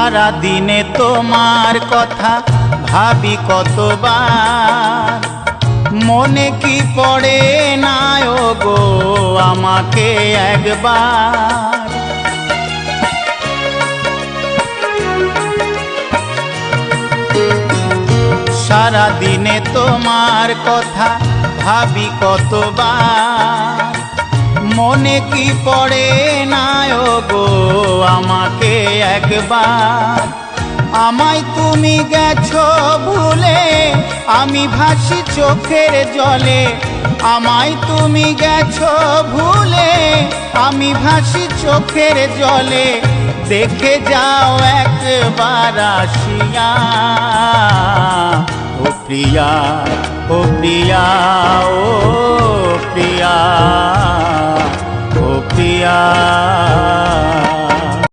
সারা দিনে তোমার কথা ভাবি কতবার, মনে কি পড়ে না গো আমাকে একবার। সারা দিনে তোমার কথা ভাবি কতবার, মনে কি পড়ে না গো আমাকে একবার। আমায় তুমি গেছো ভুলে, আমি ভাসি চোখের জলে। আমায় তুমি গেছো ভুলে, আমি ভাসি চোখের জলে। দেখে যাও একবার আসিয়া, ও প্রিয়া, ও প্রিয়া, ও প্রিয়া, ও প্রিয়া।